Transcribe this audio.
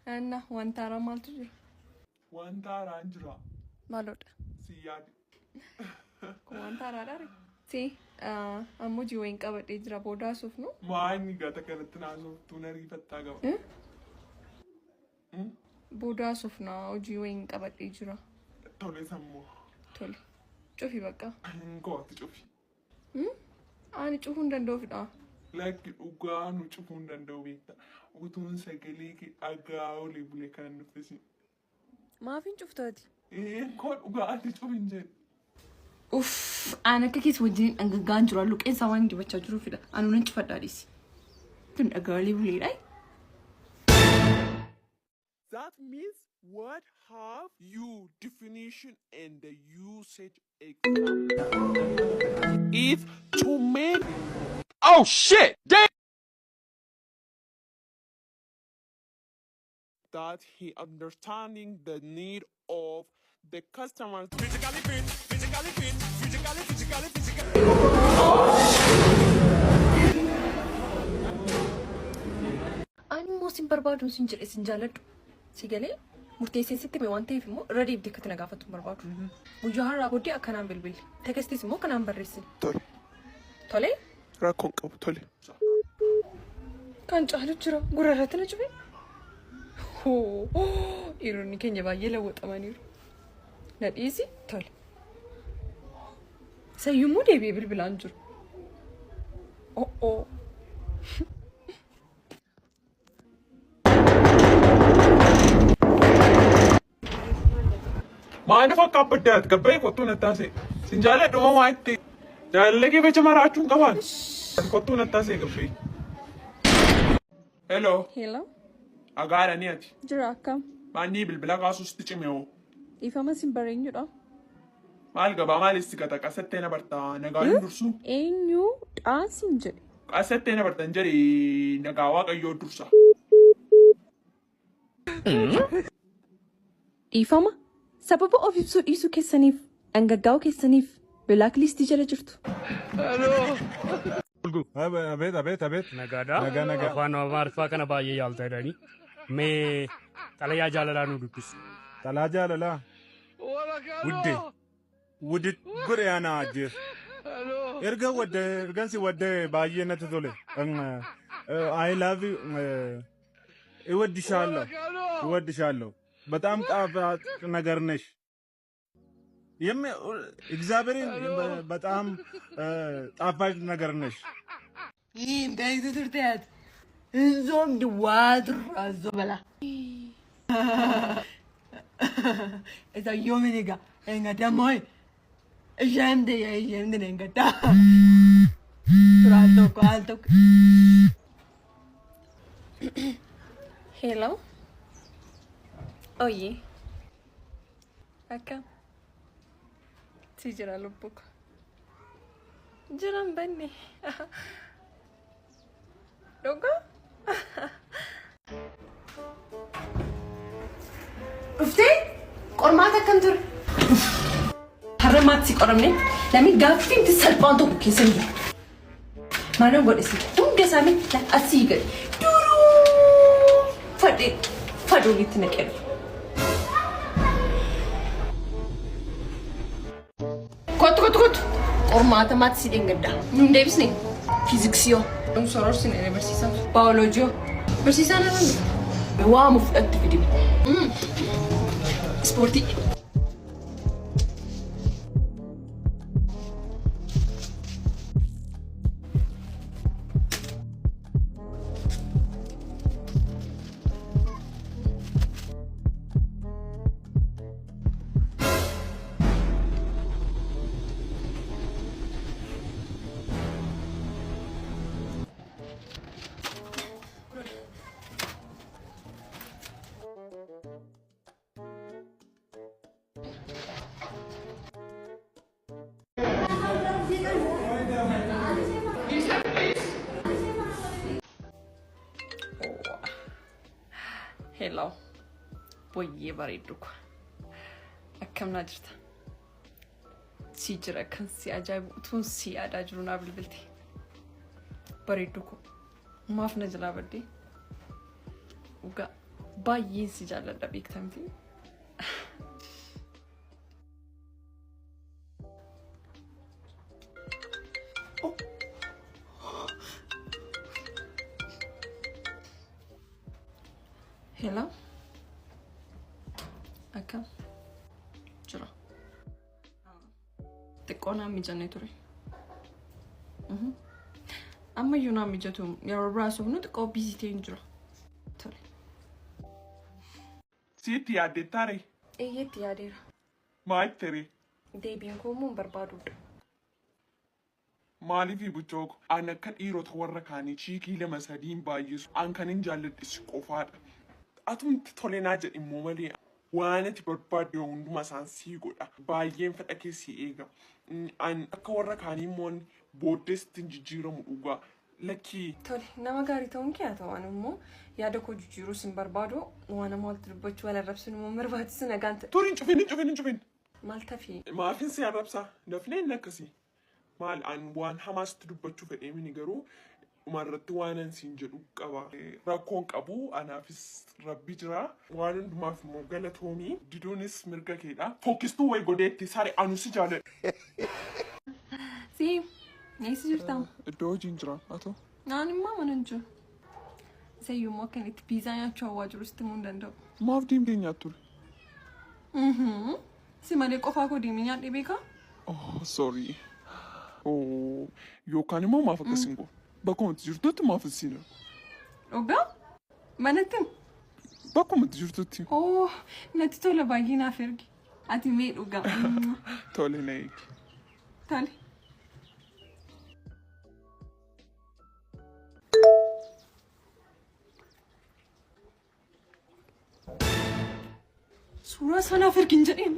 أنا وانتارا مالتو وانتارا انجرا مالوت سيادي وانتارا داري سي أمو جوين كابت إجرا بودا سوفنو ما إني قاتا كانت ناسو تونري فتاقا بودا سوفنا جوين كابت إجرا تولي سمو تولي شوفي بقى نقوت شوفي أنا شوفون دندو فيدا لكن أقانو شوفون دندو بيتا وتون سجليكي أقاو لي بولي كان نفسي ما فين شفتاتي كون أقانو شوفين جد أوف أنا كيس وجين أنجان جرا لوك إيه سوين دي بتشا جرو فيدا أنا ونش فتاريس تون أقاو لي بولي راي That means what have you definition and the usage example is to make oh shit that he understanding the need of the customer physically أنا موسم بربادو سنجالد سيجالي مرتين ستة بوانتين في مو ردي بدي كتنا قافة بربادو وجوهر رابودي أكنام بالبيل تكستي سمو كنام بريسل تولي راكون كابو تولي كان جاهل جرا قررتنا جبي هو إيروني كن يبغى يلوت أمانير not easy تولي سيومو دي بيبل بلانجر أوه ما أنا فكر بدأت كبير كنتو نتاسي سنجالة دوما وايتي جالة كيف جمارة أشون كمان كنتو نتاسي كبير hello أقارا نياتي جراكم ما نيبل بلا قاسو ستيشميو إفهمه سيمبرين جرا مال قبا مال استيكتا كاستينا برتا نقاين درسو إنيو تاسينجر كاستينا برتا نجري نقاوا قيو درسا إفهمه سبب أوفيسو إيسو كسنيف أنجاو كسنيف بلاك جرا جرتو أبيت نجا أخوانو معرفة كنا بايي يالتا داني مي تلايا جاللا نودكس تلا جاللا ودي غري أنا أجير إرجع إرجع بايي نتزولي I love you يودي شالو በጣም ጣፋጭ ነገር ነሽ እግዚአብሔርን በጣም ጣፋጭ ነገር ነሽ እንዳይቱ ትርታት እንዞም ድዋድር አዞ በላ እዛ ዮሚኒጋ እንጋ ደሞይ እጀምደ እንገዳ ቱራልቶ hello oye acá si llora un poco lloran bene loco ufte qormaata kan tur haramaat si qoramne lami gaaffiin tisalphaan tokko keessa jiru maana godhisi hunda isaanii asii gadi duruu fadhuunitti naqeera Kot qormaata maati si dhengadda nun deebisne fiiziksiyoo nun sororsin ene barsiisan baayoloojiyoo barsiisaan irraan waamu fudhatti fidime ispoortii Hello. Boyee bareeddu ko. Akkam naa jirta? Si jira kan si ajaa'ibu utuun si yaadaa jiru naa bilbilti. Bareeddu ko. Maaf na jalaa baddee. Ugaa baay'ee si jaalladha beektamti. Hello. Akka. Jira. Xiqqoonaan mijannee ture. Amma iyyuu naan mijatu yeroo biraa soofnu xiqqoo biizii ta'een jira. Tole. Sitti yaaddettaare? Eeyyeetti yaadeera. Maal tere? Deebiin koo immoo hin barbaaduudha. Maaliif buchooko? An akka dhiirota warra kaanii chiikii 2-3 baay'isu an kan hin jaalladhisi qofaadha. Atumti tole naa jedhi immoo malee waan ati barbaadde hunduma isaan sii godha. Baay'een fedha keessi eega. An akka warra kaanii immoo booddeetti hin jijjiiramu dhugaa. Lakkii. Tole nama gaarii ta'uun kee haa ta'an immoo yaada koo jijjiiruus hin barbaadu waan nama walitti dubbachuu wal arrabsuun immoo barbaachisu nagaan ta'e. Turi hin cufin. Maal tafi? Maafin si arrabsaa? Dafnee hin akkasii. Maal an waan hamaasti dubbachuu fedhee mini garuu umarratti waan an siin jedhu qaba. Rakkoon qabu anaafis rabbi jira. Waan hundumaaf immoo galatoomii. Diduunis mirga keedha. Fokkistuu wayi godeetti sare anu si jaalladha. Si, eessa jirta? Iddoo hojiin jira haa ta'u. Naan immoo mana hin jiru. Isayyuu immoo akka inni piizaa nyaachuu hawwaa jiru sitti himuu hin danda'u. Maaf deemtee nyaattu ture? Si malee qofaa koo deemee nyaadhee beekaa? Oh, sorry. Oh, yookaan immoo maaf akkasiin godhu? Bakkuma itti jirtutti maaf isiina? Dhugaa? Manatti? Bakkuma itti jirtutti. Oh, natti tola baay'ee naaf ergi. Ati mee dhugaa? Tole na eegi. Tole. Suuraa sanaaf ergi hin jedheen